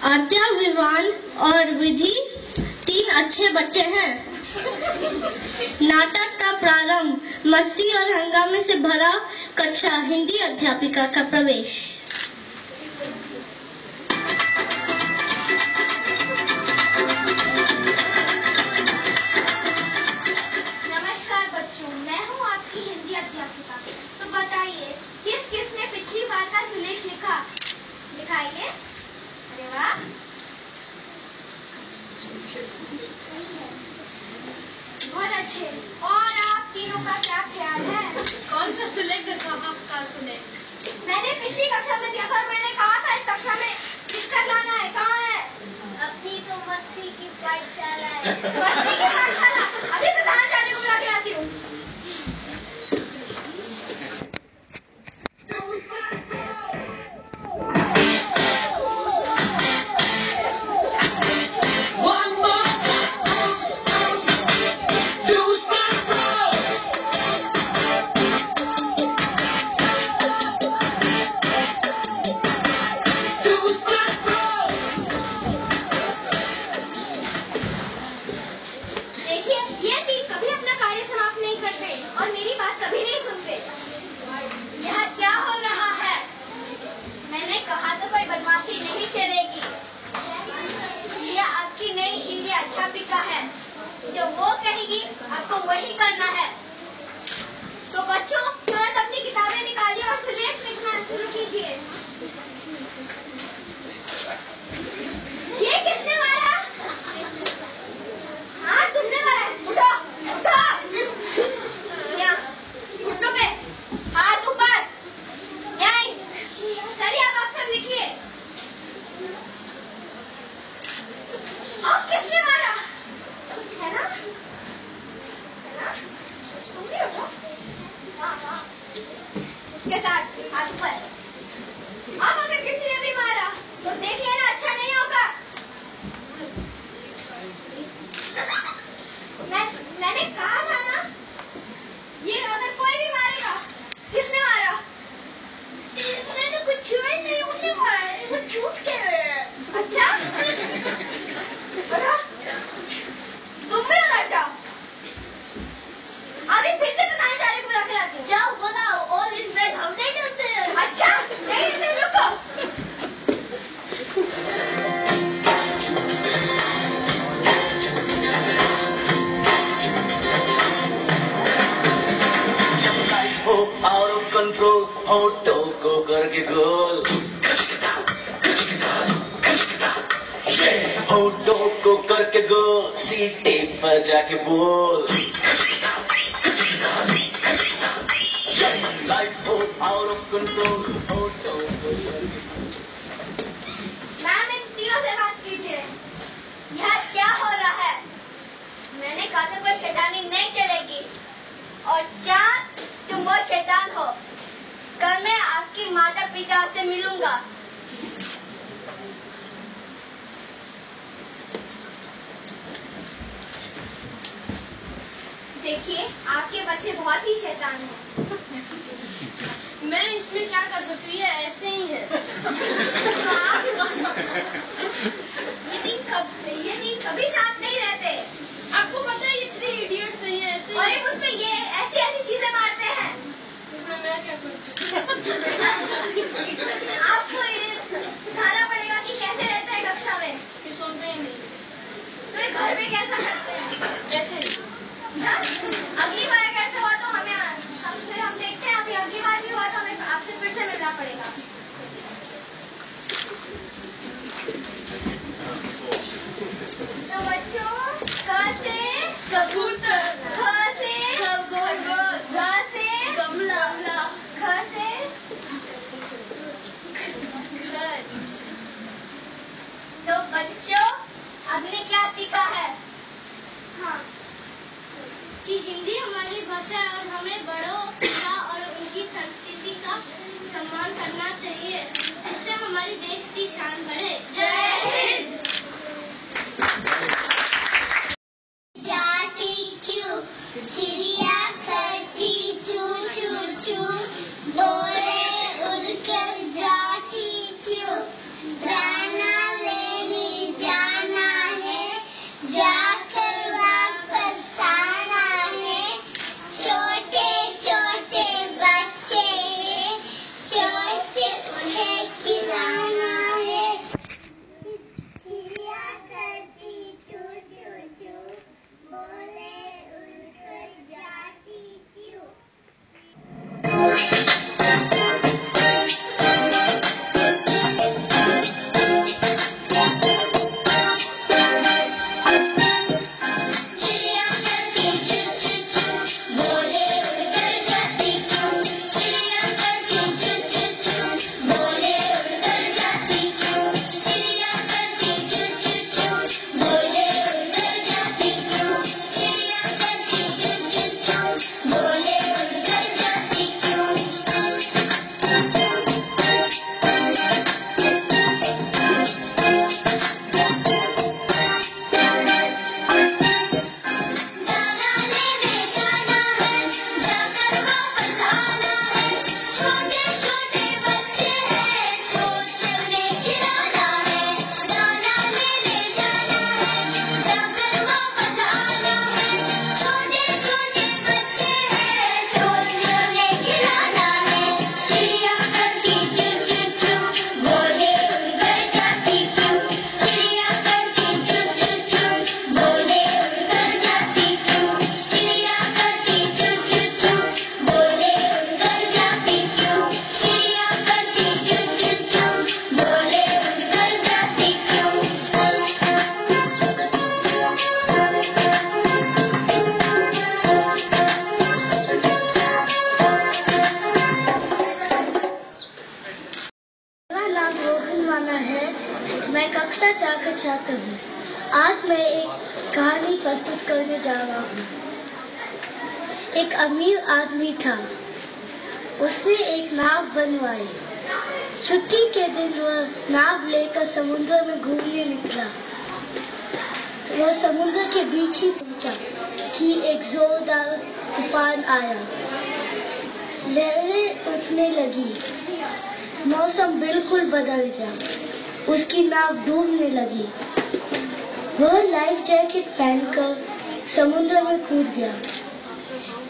आत्या, विवान और विधि 3 अच्छे बच्चे हैं। नाटक का प्रारंभ, मस्ती और हंगामे से भरा कक्षा, हिंदी अध्यापिका का प्रवेश। नमस्कार बच्चों, मैं हूँ आपकी हिंदी अध्यापिका। तो बताइए, किसने पिछली बार का सुलेख लिखा? दिखाइए। अरे वाह, बहुत अच्छे। और आप तीनों का क्या ख्याल है? कौन सा सुलेख लिखा? आपका सुलेख। मैंने पिछली कक्षा में दिया था और मैंने कहा था इस कक्षा में बिस्तर लाना है, कहाँ है? अपनी तो मस्ती की पाठशाला है। मस्ती की पाठशाला? अभी प्रधानाचार्य को बुला के लाती हूँ। जो वो कहेगी आपको वही करना है। तो बच्चों तुरंत अपनी किताबें निकालिए और सुलेख लिखना शुरू कीजिए। ये किसने मारा? हाँ तुमने मारा। उठो उठो, यहाँ घुटनों पे हाथ ऊपर, यहीं। चलिए अब आप सब लिखिए। और किसने मारा? है ना? तुमने उठो। हाँ। इसके साथ हाथ ऊपर। अब अगर किसी ने भी मारा तो देख लेना, अच्छा नहीं होगा। मैंने कहा था ना, ये अगर कोई भी मारेगा। किसने मारा? मैंने कुछ छुआ ही नहीं, उन्हें मारा। वो झूठ कह रहे हैं। अच्छा तुम भी उधर जाओ। अभी फिर से प्रधानाचार्य को बुला के लाती हूँ। जाओ बनाओ, और इस बेड हम नहीं करते हैं। अच्छा नहीं, रुको। जब लाइफ हो आउट ऑफ कंट्रोल, होठों को करके गोल, होठों को करके गोल, सीटे पर जाके बोल। लाइफ हो आउट ऑफ कंट्रोल, होठों को मैम इन तीनों से बात कीजिए। यह क्या हो रहा है? मैंने कहा था कोई शैतानी नहीं चलेगी। और चार तुम बहुत शैतान हो। कल मैं आपकी माता पिता से मिलूंगा। देखिए आपके बच्चे बहुत ही शैतान हैं। मैं इसमें क्या कर सकती है, ऐसे ही है। ये दिन कभी शांत नहीं रहते। आपको पता है ये थ्री इडियट्स नहीं है ऐसे। और मुझ पे ये ऐसी चीजें मारते हैं। इसमें मैं क्या करूँ? आपको ये सिखाना पड़ेगा कि कैसे रहता है कक्षा में। कि सुनते ही नहीं। तो ये घर में कैसा करते हैं? कैसे? अगली बार अगर हुआ तो फिर हम देखते हैं। अभी अगली बार भी हुआ तो हमें आपसे फिर से मिलना पड़ेगा। तो बच्चों, क से कबूतर, ख से खरगोश, ग से गमला, ख से घर। तो बच्चों आपने क्या सीखा है? हाँ, कि हिंदी हमारी भाषा है और हमें बड़ों का और उनकी संस्कृति का सम्मान करना चाहिए, जिससे हमारे देश की शान बढ़े। जय हिंद। जाती क्यों चिड़िया करती चू चू चू, बोले उड़कर जाती क्यों, दाना लेने जाना है, जाकर वापस आना है, छोटे छोटे बच्चे छोटे उन्हें खिलाना है। चिड़िया करती चू चाहता हूँ। आज मैं एक कहानी प्रस्तुत करने जा रहा हूँ। एक अमीर आदमी था। उसने एक नाव बनवाई। छुट्टी के दिन वह नाव लेकर समुद्र में घूमने निकला। वह समुद्र के बीच ही पहुंचा कि एक जोरदार तूफान आया। लहरें उठने लगी। मौसम बिल्कुल बदल गया। उसकी नाव डूबने लगी। वह लाइफ जैकेट पहनकर समुद्र में कूद गया।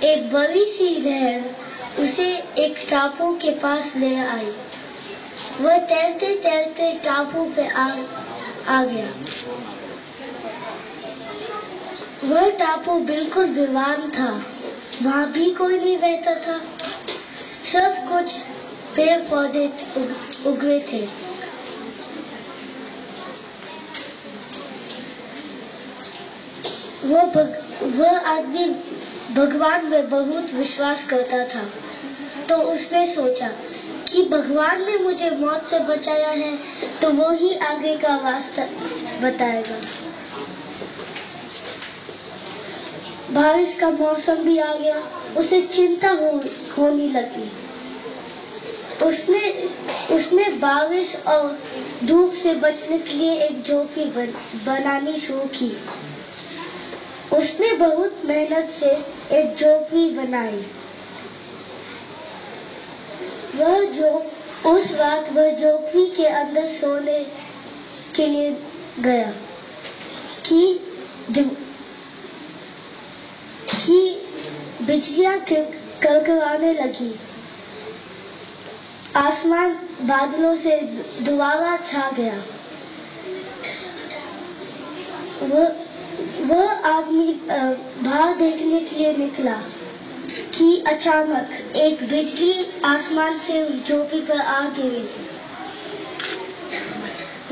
एक बड़ी सी लहर उसे एक टापू के पास ले आई। वह तैरते तैरते टापू पे आ गया। वह टापू बिल्कुल वीरान था। वहाँ भी कोई नहीं रहता था। सब कुछ पेड़ पौधे उगे थे। वह आदमी भगवान में बहुत विश्वास करता था। तो उसने सोचा कि भगवान ने मुझे मौत से बचाया है तो वो ही आगे का रास्ता बताएगा। बारिश का मौसम भी आ गया। उसे चिंता होने लगी। उसने बारिश और धूप से बचने के लिए एक झोपड़ी बनानी शुरू की। उसने बहुत मेहनत से एक झोपड़ी बनाई। उस रात वह झोपड़ी के अंदर सोने के लिए गया कि बिजलियां कड़कड़ाने लगी। आसमान बादलों से दोबारा छा गया। वह आदमी बाहर देखने के लिए निकला कि अचानक एक बिजली आसमान से उस झोपड़ी पर आ गिरी।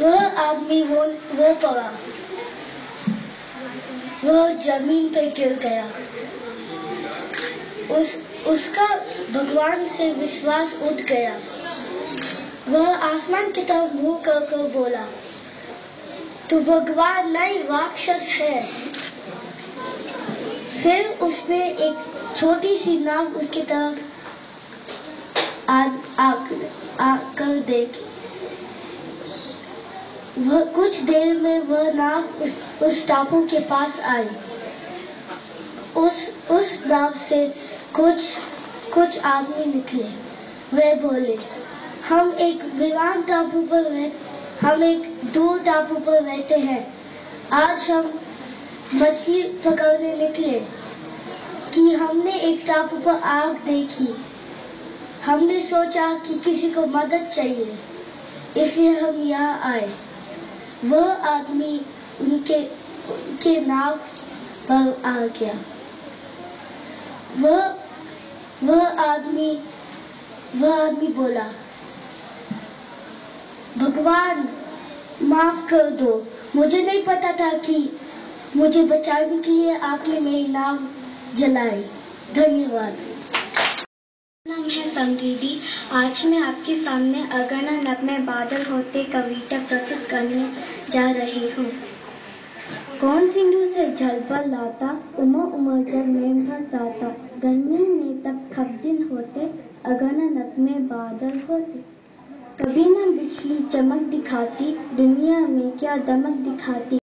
वह आदमी वो पड़ा। वह जमीन पे गिर गया। उसका भगवान से विश्वास उठ गया। वह आसमान की तरफ मुंह कर बोला, "तू भगवान नहीं राक्षस है।" फिर उसने एक छोटी सी नाव उसकी तरफ आकर देखी। वह कुछ देर में वह नाव उस टापू के पास आई। उस नाव से कुछ आदमी निकले। वे बोले, हम एक वीरान टापू पर हम एक दूर टापू पर रहते हैं। आज हम मछली पकड़ने निकले कि हमने एक टापू पर आग देखी। हमने सोचा कि किसी को मदद चाहिए, इसलिए हम यहाँ आए। वह आदमी उनके नाव पर आ गया। वह आदमी बोला, भगवान माफ कर दो, मुझे नहीं पता था कि मुझे बचाने के लिए आपने मेरी नाव जलाई। धन्यवाद। नाम है समृद्धि। आज मैं आपके सामने अगना नभ में बादल होते कविता प्रस्तुत करने जा रही हूँ। कौन सिंधु से जलबल लाता, उमा उमा जब में फंसाता। गर्मी में तब खब दिन होते, अगना नभ में बादल होते। कभी न बिजली चमक दिखाती, दुनिया में क्या दमक दिखाती।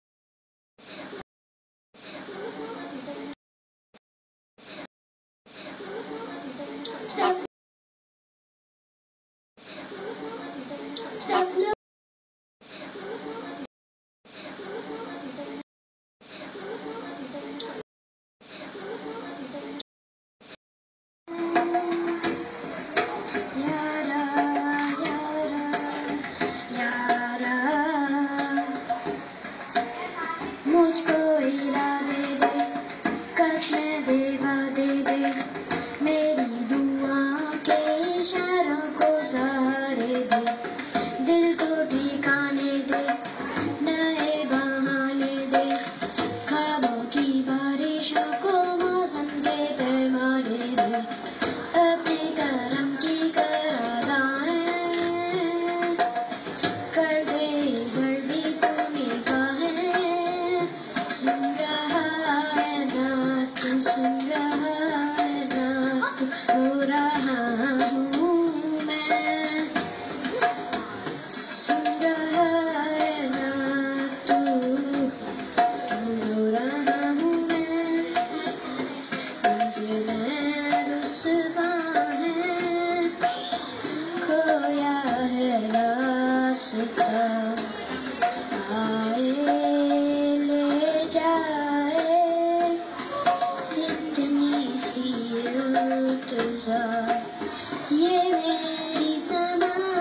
कर दे गड़बी तूने सुन रहा है ना तू, रो रहा हूँ मैं। सुन रहा है ना तू, रो रहा हूँ मैं। मंजिलें रुसवा हैं, खोया है रास्ता, आए ले जाए इतनी सी इल्तिजा, ये मेरी समा